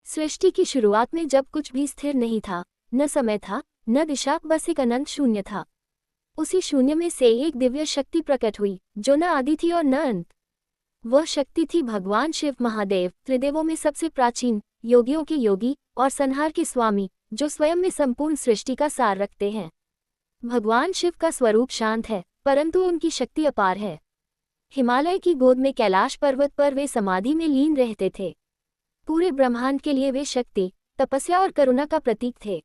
सृष्टि की शुरुआत में जब कुछ भी स्थिर नहीं था, न समय था, न दिशा, बस एक अनंत शून्य था। उसी शून्य में से एक दिव्य शक्ति प्रकट हुई, जो न आदि थी और न अंत। वह शक्ति थी भगवान शिव महादेव, त्रिदेवों में सबसे प्राचीन, योगियों के योगी और संहार के स्वामी, जो स्वयं में संपूर्ण सृष्टि का सार रखते हैं। भगवान शिव का स्वरूप शांत है, परंतु उनकी शक्ति अपार है। हिमालय की गोद में कैलाश पर्वत पर वे समाधि में लीन रहते थे। पूरे ब्रह्मांड के लिए वे शक्ति, तपस्या और करुणा का प्रतीक थे।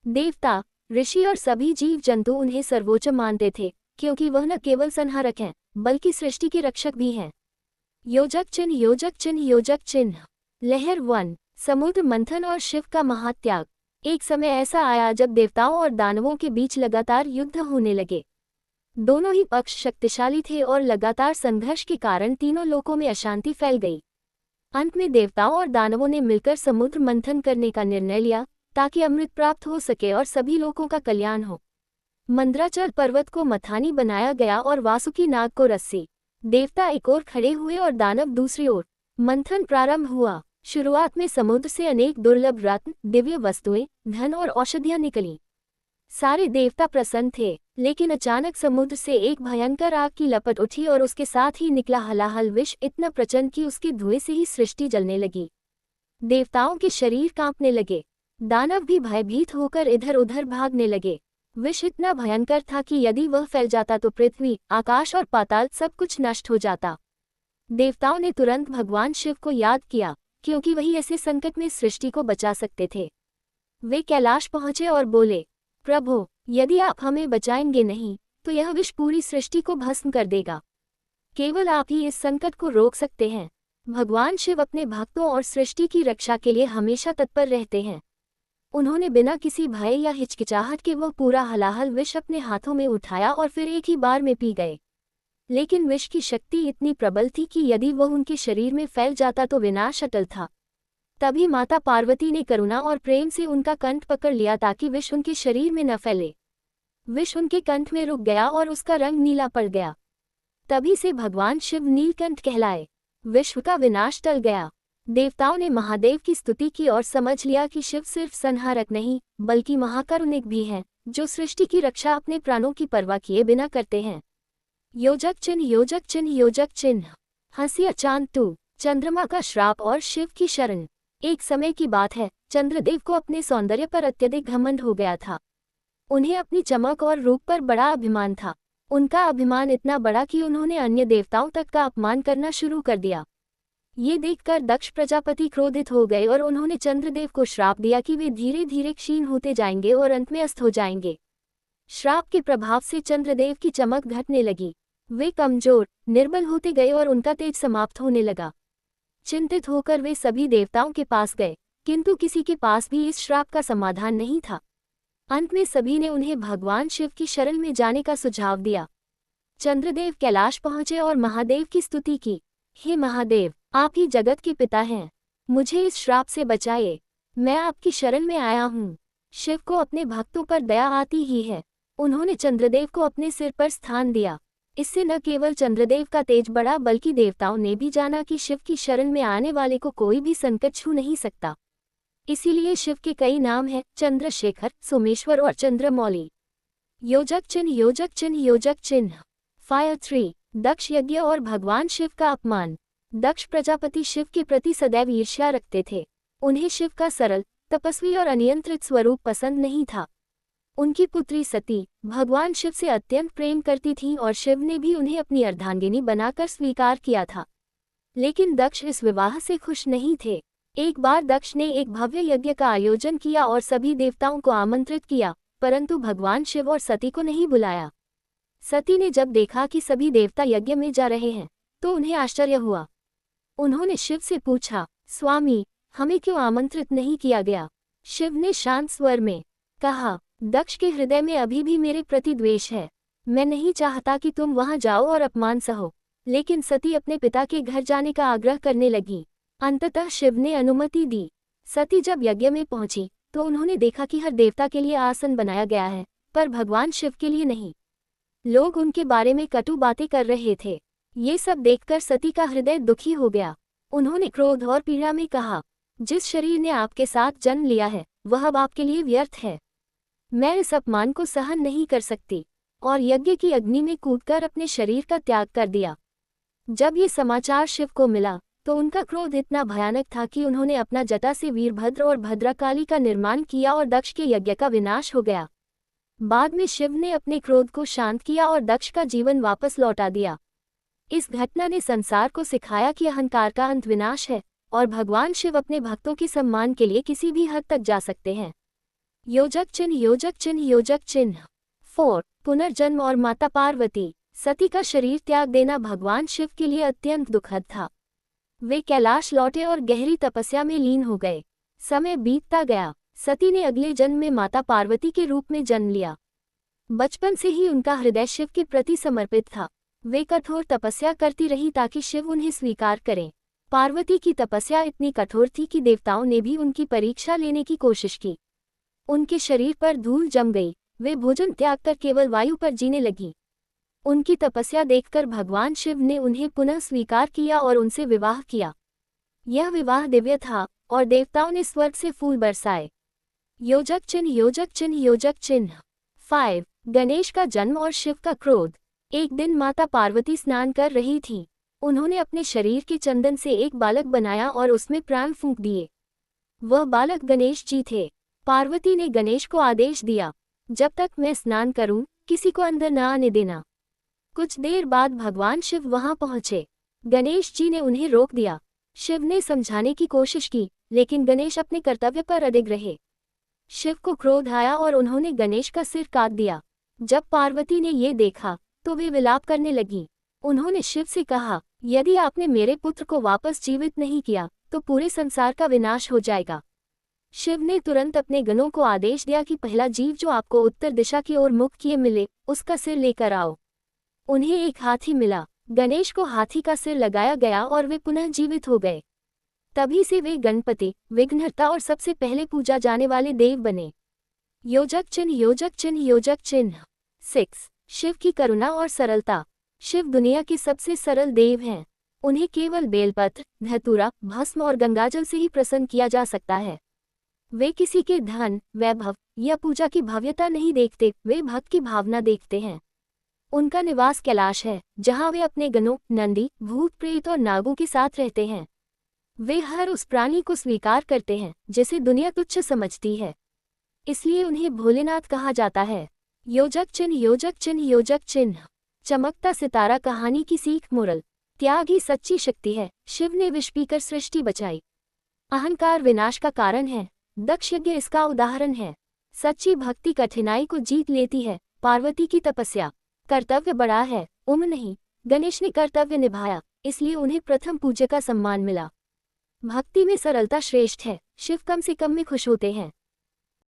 देवता, ऋषि और सभी जीव जंतु उन्हें सर्वोच्च मानते थे, क्योंकि वह न केवल संहारक हैं, बल्कि सृष्टि के रक्षक भी हैं। योजक चिन्ह, योजक चिन्ह, योजक चिन्ह। लहर 1, समुद्र मंथन और शिव का महात्याग। एक समय ऐसा आया जब देवताओं और दानवों के बीच लगातार युद्ध होने लगे। दोनों ही पक्ष शक्तिशाली थे और लगातार संघर्ष के कारण तीनों लोकों में अशांति फैल गई। अंत में देवताओं और दानवों ने मिलकर समुद्र मंथन करने का निर्णय लिया, ताकि अमृत प्राप्त हो सके और सभी लोगों का कल्याण हो। मंद्राचल पर्वत को मथानी बनाया गया और वासुकी नाग को रस्सी। देवता एक ओर खड़े हुए और दानव दूसरी ओर। मंथन प्रारंभ हुआ। शुरुआत में समुद्र से अनेक दुर्लभ रत्न, दिव्य वस्तुएं, धन और औषधियां निकलीं। सारे देवता प्रसन्न थे, लेकिन अचानक समुद्र से एक भयंकर आग की लपट उठी और उसके साथ ही निकला हलाहल विष इतना प्रचंड कि उसके धुएं से ही सृष्टि जलने लगी। देवताओं के शरीर कांपने लगे। दानव भी भयभीत होकर इधर उधर भागने लगे। विष इतना भयंकर था कि यदि वह फैल जाता तो पृथ्वी, आकाश और पाताल सब कुछ नष्ट हो जाता। देवताओं ने तुरंत भगवान शिव को याद किया, क्योंकि वही ऐसे संकट में सृष्टि को बचा सकते थे। वे कैलाश पहुंचे और बोले, प्रभु, यदि आप हमें बचाएंगे नहीं, तो यह विष पूरी सृष्टि को भस्म कर देगा। केवल आप ही इस संकट को रोक सकते हैं। भगवान शिव अपने भक्तों और सृष्टि की रक्षा के लिए हमेशा तत्पर रहते हैं। उन्होंने बिना किसी भय या हिचकिचाहट के वह पूरा हलाहल विष अपने हाथों में उठाया और फिर एक ही बार में पी गए। लेकिन विष की शक्ति इतनी प्रबल थी कि यदि वह उनके शरीर में फैल जाता तो विनाश अटल था। तभी माता पार्वती ने करुणा और प्रेम से उनका कंठ पकड़ लिया ताकि विष उनके शरीर में न फैले। विष उनके कंठ में रुक गया और उसका रंग नीला पड़ गया। तभी से भगवान शिव नीलकंठ कहलाए। विश्व का विनाश टल गया। देवताओं ने महादेव की स्तुति की और समझ लिया कि शिव सिर्फ संहारक नहीं, बल्कि महाकारुणिक भी हैं, जो सृष्टि की रक्षा अपने प्राणों की परवाह किए बिना करते हैं। योजक चिन्ह, योजक चिन्ह, योजक चिन्ह। हंसिया चांद 2, चंद्रमा का श्राप और शिव की शरण। एक समय की बात है, चंद्रदेव को अपने सौंदर्य पर अत्यधिक घमंड हो गया था। उन्हें अपनी चमक और रूप पर बड़ा अभिमान था। उनका अभिमान इतना बड़ा कि उन्होंने अन्य देवताओं तक का अपमान करना शुरू कर दिया। ये देखकर दक्ष प्रजापति क्रोधित हो गए और उन्होंने चंद्रदेव को श्राप दिया कि वे धीरे धीरे क्षीण होते जाएंगे और अंत में अस्त हो जाएंगे। श्राप के प्रभाव से चंद्रदेव की चमक घटने लगी। वे कमजोर, निर्बल होते गए और उनका तेज समाप्त होने लगा। चिंतित होकर वे सभी देवताओं के पास गए, किंतु किसी के पास भी इस श्राप का समाधान नहीं था। अंत में सभी ने उन्हें भगवान शिव की शरण में जाने का सुझाव दिया। चंद्रदेव कैलाश पहुंचे और महादेव की स्तुति की। हे महादेव, आप ही जगत के पिता हैं, मुझे इस श्राप से बचाइए। मैं आपकी शरण में आया हूँ। शिव को अपने भक्तों पर दया आती ही है। उन्होंने चंद्रदेव को अपने सिर पर स्थान दिया। इससे न केवल चंद्रदेव का तेज बढ़ा, बल्कि देवताओं ने भी जाना कि शिव की शरण में आने वाले को कोई भी संकट छू नहीं सकता। इसीलिए शिव के कई नाम हैं, चंद्रशेखर, सोमेश्वर और चंद्रमौली। योजक चिन्ह, योजक चिन्ह, योजक चिन्ह। फायर 3, दक्ष यज्ञ और भगवान शिव का अपमान। दक्ष प्रजापति शिव के प्रति सदैव ईर्ष्या रखते थे। उन्हें शिव का सरल, तपस्वी और अनियंत्रित स्वरूप पसंद नहीं था। उनकी पुत्री सती भगवान शिव से अत्यंत प्रेम करती थीं और शिव ने भी उन्हें अपनी अर्धांगिनी बनाकर स्वीकार किया था। लेकिन दक्ष इस विवाह से खुश नहीं थे। एक बार दक्ष ने एक भव्य यज्ञ का आयोजन किया और सभी देवताओं को आमंत्रित किया, परंतु भगवान शिव और सती को नहीं बुलाया। सती ने जब देखा कि सभी देवता यज्ञ में जा रहे हैं, तो उन्हें आश्चर्य हुआ। उन्होंने शिव से पूछा, स्वामी, हमें क्यों आमंत्रित नहीं किया गया? शिव ने शांत स्वर में कहा, दक्ष के हृदय में अभी भी मेरे प्रति द्वेष है। मैं नहीं चाहता कि तुम वहां जाओ और अपमान सहो। लेकिन सती अपने पिता के घर जाने का आग्रह करने लगी। अंततः शिव ने अनुमति दी। सती जब यज्ञ में पहुंची तो उन्होंने देखा कि हर देवता के लिए आसन बनाया गया है, पर भगवान शिव के लिए नहीं। लोग उनके बारे में कटु बातें कर रहे थे। ये सब देखकर सती का हृदय दुखी हो गया। उन्होंने क्रोध और पीड़ा में कहा, जिस शरीर ने आपके साथ जन्म लिया है वह अब आपके लिए व्यर्थ है। मैं इस अपमान को सहन नहीं कर सकती, और यज्ञ की अग्नि में कूदकर अपने शरीर का त्याग कर दिया। जब ये समाचार शिव को मिला तो उनका क्रोध इतना भयानक था कि उन्होंने अपना जटा से वीरभद्र और भद्रकाली का निर्माण किया और दक्ष के यज्ञ का विनाश हो गया। बाद में शिव ने अपने क्रोध को शांत किया और दक्ष का जीवन वापस लौटा दिया। इस घटना ने संसार को सिखाया कि अहंकार का अंत विनाश है, और भगवान शिव अपने भक्तों के सम्मान के लिए किसी भी हद तक जा सकते हैं। योजक चिन्ह योजक चिन्ह योजक चिन्ह 4 पुनर्जन्म और माता पार्वती। सती का शरीर त्याग देना भगवान शिव के लिए अत्यंत दुखद था। वे कैलाश लौटे और गहरी तपस्या में लीन हो गए। समय बीतता गया। सती ने अगले जन्म में माता पार्वती के रूप में जन्म लिया। बचपन से ही उनका हृदय शिव के प्रति समर्पित था। वे कठोर तपस्या करती रही ताकि शिव उन्हें स्वीकार करें। पार्वती की तपस्या इतनी कठोर थी कि देवताओं ने भी उनकी परीक्षा लेने की कोशिश की। उनके शरीर पर धूल जम गई। वे भोजन त्याग कर केवल वायु पर जीने लगी। उनकी तपस्या देखकर भगवान शिव ने उन्हें पुनः स्वीकार किया और उनसे विवाह किया। यह विवाह दिव्य था और देवताओं ने स्वर्ग से फूल बरसाए। योजक चिन्ह योजक चिन्ह योजक चिन्ह 5 गणेश का जन्म और शिव का क्रोध। एक दिन माता पार्वती स्नान कर रही थी। उन्होंने अपने शरीर के चंदन से एक बालक बनाया और उसमें प्राण फूंक दिए। वह बालक गणेश जी थे। पार्वती ने गणेश को आदेश दिया, जब तक मैं स्नान करूं, किसी को अंदर न आने देना। कुछ देर बाद भगवान शिव वहां पहुंचे। गणेश जी ने उन्हें रोक दिया। शिव ने समझाने की कोशिश की, लेकिन गणेश अपने कर्तव्य पर अडिग रहे। शिव को क्रोध आया और उन्होंने गणेश का सिर काट दिया। जब पार्वती ने ये देखा तो वे विलाप करने लगी। उन्होंने शिव से कहा, यदि आपने मेरे पुत्र को वापस जीवित नहीं किया तो पूरे संसार का विनाश हो जाएगा। शिव ने तुरंत अपने गणों को आदेश दिया कि पहला जीव जो आपको उत्तर दिशा की ओर मुख किए मिले, उसका सिर लेकर आओ। उन्हें एक हाथी मिला। गणेश को हाथी का सिर लगाया गया और वे पुनः जीवित हो गए। तभी से वे गणपति, विघ्नहर्ता और सबसे पहले पूजा जाने वाले देव बने। योजक चिन्ह योजक चिन्ह योजक चिन्ह 6 शिव की करुणा और सरलता। शिव दुनिया के सबसे सरल देव हैं। उन्हें केवल बेलपत्र, धतूरा, भस्म और गंगाजल से ही प्रसन्न किया जा सकता है। वे किसी के धन, वैभव या पूजा की भव्यता नहीं देखते, वे भक्त की भावना देखते हैं। उनका निवास कैलाश है, जहां वे अपने गणों, नंदी, भूत प्रेत और नागों के साथ रहते हैं। वे हर उस प्राणी को स्वीकार करते हैं जिसे दुनिया तुच्छ समझती है, इसलिए उन्हें भोलेनाथ कहा जाता है। योजक चिन्ह योजक चिन्ह योजक चिन्ह चमकता सितारा। कहानी की सीख मोरल। त्याग ही सच्ची शक्ति है। शिव ने विष पीकर सृष्टि बचाई। अहंकार विनाश का कारण है। दक्ष यज्ञ इसका उदाहरण है। सच्ची भक्ति कठिनाई को जीत लेती है। पार्वती की तपस्या। कर्तव्य बड़ा है, उम्र नहीं। गणेश ने कर्तव्य निभाया, इसलिए उन्हें प्रथम पूज्य का सम्मान मिला। भक्ति में सरलता श्रेष्ठ है। शिव कम से कम में खुश होते हैं।